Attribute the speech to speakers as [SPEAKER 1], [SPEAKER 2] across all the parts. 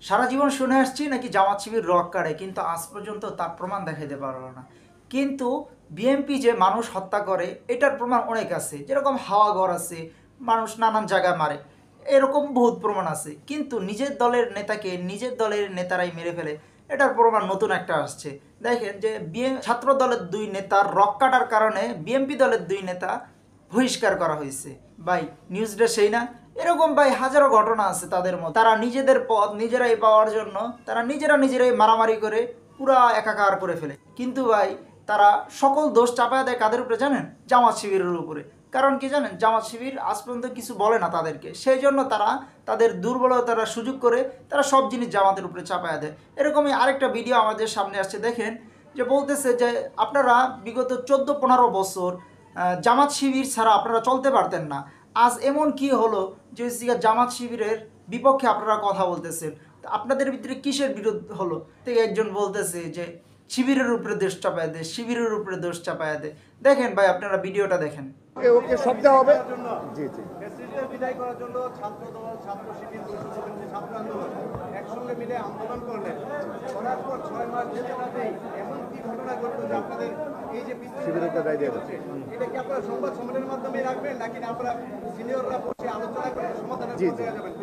[SPEAKER 1] সারা জীবন শুনে আসছি নাকি জামাত শিবির রক কাড়ে, কিন্তু আজ পর্যন্ত তার প্রমাণ দেখাইতে পারলো না। কিন্তু বিএনপি যে মানুষ হত্যা করে এটার প্রমাণ অনেক আছে, যেরকম হাওয়াঘর আছে, মানুষ নানান জায়গায় মারে, এরকম বহুত প্রমাণ আছে। কিন্তু নিজের দলের নেতাকে নিজের দলের নেতারাই মেরে ফেলে, এটার প্রমাণ নতুন একটা আসছে। দেখেন যে ছাত্র দলের 2 নেতার রক কাটার কারণে বিএনপি দলের 2 নেতা বহিষ্কার করা হয়েছে। ভাই নিউজটা সেই না? এরকম ভাই হাজারো ঘটনা আছে তাদের মধ্যে। তারা নিজেদের পদ নিজেরাই পাওয়ার জন্য তারা নিজেরাই মারামারি করে পুরা একাকার করে ফেলে। কিন্তু ভাই তারা সকল দোষ চাপায় দেয় কাদের উপরে জানেন? জামাত শিবিরের উপরে। কারণ কি জানেন? জামাত শিবির আজ পর্যন্ত কিছু বলে না তাদেরকে, সেই জন্য তারা তাদের দুর্বলতারা সুযোগ করে তারা সব জিনিস জামাতের উপরে চাপায় দেয়। এরকমই আরেকটা ভিডিও আমাদের সামনে আসছে, দেখেন যে বলতেছে যে আপনারা বিগত 14-15 বছর জামাত শিবির ছাড়া আপনারা চলতে পারতেন না। আজ এমন কি হলো যে জামাত শিবিরের বিপক্ষে আপনারা কথা বলতেছেন? আপনাদের ভিতরে কিসের বিরোধ হলো? থেকে একজন বলতেছে যে শিবিরের উপরে দোষ চাপায় দেয়, শিবিরের উপরে দোষ চাপায় দেয়। দেখেন ভাই, আপনারা ভিডিওটা দেখেন।
[SPEAKER 2] ওকে সব দেওয়া হবে। জি জি।
[SPEAKER 3] বিদায় করার জন্য ছাত্র দল, ছাত্র শিবির, ছাত্র আন্দোলন একসঙ্গে মিলে আন্দোলন করলেন। করার পর 6 মাস যেতে না দেই এমন কি ঘটনা ঘটলো যে আপনাদের এই যে
[SPEAKER 2] শিবিরকে দায় দিয়ে যাচ্ছে,
[SPEAKER 3] এটা কি আপনারা সংবাদ সম্মেলনের মাধ্যমে রাখবেন নাকি আপনারা সিনিয়ররা বসে আলোচনা করে সমাধানের পথে যাবেন?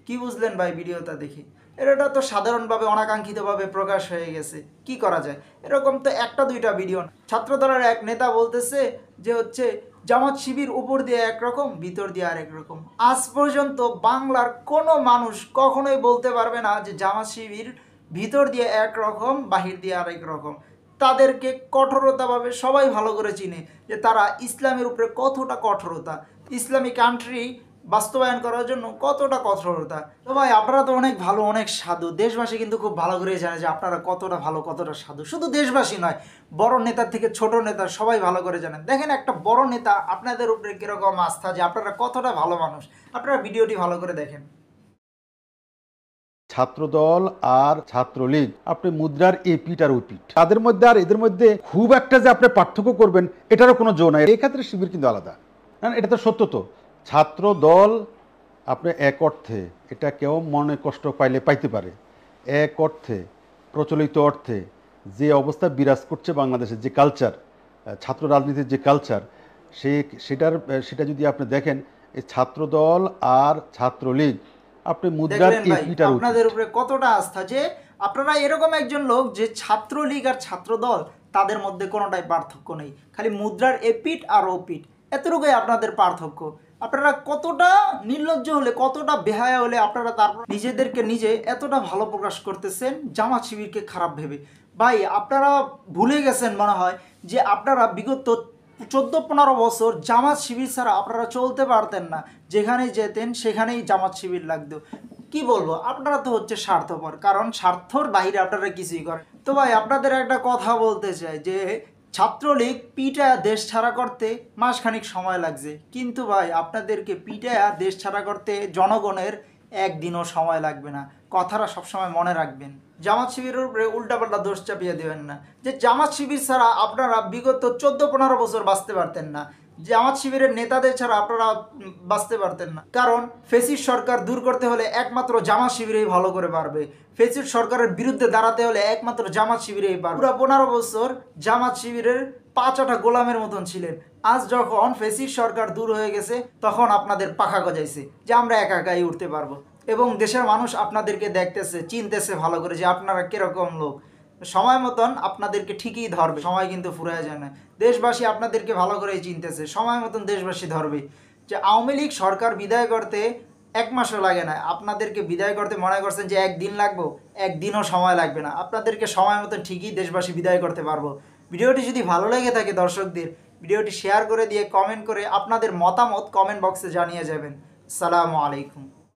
[SPEAKER 1] কি বুঝলেন ভাই ভিডিওটা দেখে? এটা তো সাধারণভাবে অনাকাঙ্ক্ষিতভাবে প্রকাশ হয়ে গেছে, কি করা যায়? এরকম তো একটা দুইটা ভিডিও না। ছাত্রদলের এক নেতা বলতেছে যে জামাত শিবির উপর দিয়ে একরকম, ভিতর দিয়ে আরেক রকম। আজ পর্যন্ত বাংলার কোনো মানুষ কখনোই বলতে পারবে না যে জামাত শিবির ভিতর দিয়ে একরকম, বাহির দিয়ে আরেক রকম। তাদেরকে কঠোরতাভাবে সবাই ভালো করে চিনে যে তারা ইসলামের উপরে কতটা কঠোরতা, ইসলামী কান্ট্রি বাস্তবায়ন করার জন্য কতটা কঠোরতা। তো ভাই আপনারা তো অনেক ভালো, অনেক সাধু। দেশবাসী কিন্তু খুব ভালো করে জানে যে আপনারা কতটা ভালো, কতটা সাধু। শুধু দেশবাসী নয়, বড় নেতার থেকে ছোট নেতা সবাই ভালো করে জানেন। দেখেন একটা বড় নেতা আপনাদের উপরে কিরকম আস্থা, যে আপনারা কতটা ভালো মানুষ। আপনারা ভিডিওটি ভালো করে দেখেন।
[SPEAKER 4] ছাত্রদল আর ছাত্রলীগ আপনি মুদ্রার এই পিঠ আর ওই পিঠ, তাদের মধ্যে আর এদের মধ্যে খুব একটা যে আপনি পার্থক্য করবেন এটারও কোনো জো নাই। এই ক্ষেত্রে শিবির কিন্তু আলাদা, এটা তো সত্য। তো ছাত্র দল আপনি এক অর্থে, এটা কেউ মনে কষ্ট পাইলে পাইতে পারে, এক অর্থে প্রচলিত অর্থে যে অবস্থা বিরাজ করছে বাংলাদেশের যে কালচার, ছাত্র রাজনীতির যে কালচার, সেটা যদি আপনি দেখেন, এই ছাত্রদল আর ছাত্রলীগ আপনি মুদ্রার এই পিঠ আর ওই পিঠ।
[SPEAKER 1] আপনাদের উপরে কতটা আস্থা যে আপনারা এরকম একজন লোক যে ছাত্রলীগ আর ছাত্রদল তাদের মধ্যে কোনোটাই পার্থক্য নেই, খালি মুদ্রার এ পিঠ আর ও পিঠ, এতটুকুই আপনাদের পার্থক্য। আপনারা কতটা নির্লজ্জ হলে, কতটা বেহায়া হলে আপনারা তারপর নিজেদেরকে নিজে এতটা ভালো প্রকাশ করতেছেন জামাত শিবিরকে খারাপ ভেবে। ভাই আপনারা ভুলে গেছেন মনে হয় যে আপনারা বিগত 14-15 বছর জামাত শিবির ছাড়া আপনারা চলতে পারতেন না। যেখানেই যেতেন সেখানেই জামাত শিবির লাগতো। কি বলবো, আপনারা তো স্বার্থপর, কারণ স্বার্থর বাইরে আপনারা কিছুই করেন। তো ভাই আপনাদের একটা কথা বলতে চাই যে ছাত্রলীগ পিটায়া দেশ ছাড়া করতে মাসখানিক সময় লাগছে, কিন্তু ভাই আপনাদেরকে পিটায়া দেশ ছাড়া করতে জনগণের একদিনও সময় লাগবে না। কথাটা সবসময় মনে রাখবেন। জামাত শিবিরের উপরে উল্টাপাল্টা দোষ চাপিয়ে দেবেন না যে জামাত শিবির ছাড়া আপনারা বিগত 14-15 বছর বাঁচতে পারতেন না, জামাত শিবিরের নেতাদের ছাড়া আপনারা বাঁচতে পারতেন না। কারণ ফ্যাসিস্ট সরকার দূর করতে হলে একমাত্র জামাত শিবিরেই ভালো করে পারবে, ফ্যাসিস্ট সরকারের বিরুদ্ধে দাঁড়াতে হলে একমাত্র জামাত শিবিরেই পারবে। পুরো 15 বছর জামাত শিবিরের 5 গোলামের মতন ছিলেন। আজ যখন ফ্যাসিস্ট সরকার দূর হয়ে গেছে তখন আপনাদের পাখা গজাইছে যে আমরা একা একাই উঠতে পারবো, এবং দেশের মানুষ আপনাদেরকে দেখতেছে, চিনতেছে ভালো করে যে আপনারা কিরকম লোক। সময় মতন আপনাদেরকে ঠিকই ধরবে, সময় কিন্তু ফুরায় যায় না। দেশবাসী আপনাদেরকে ভালো করেই চিনতেছে, সময় মতন দেশবাসী ধরবে। যে আওয়ামী লীগ সরকার বিদায় করতে 1 মাসও লাগে না, আপনাদেরকে বিদায় করতে মনে করছেন যে 1 দিন লাগবে, 1 দিনও সময় লাগবে না। আপনাদেরকে সময় মতন ঠিকই দেশবাসী বিদায় করতে পারবো। ভিডিওটি যদি ভালো লেগে থাকে দর্শকদের, ভিডিওটি শেয়ার করে দিয়ে কমেন্ট করে আপনাদের মতামত কমেন্ট বক্সে জানিয়ে যাবেন। আসসালামু আলাইকুম।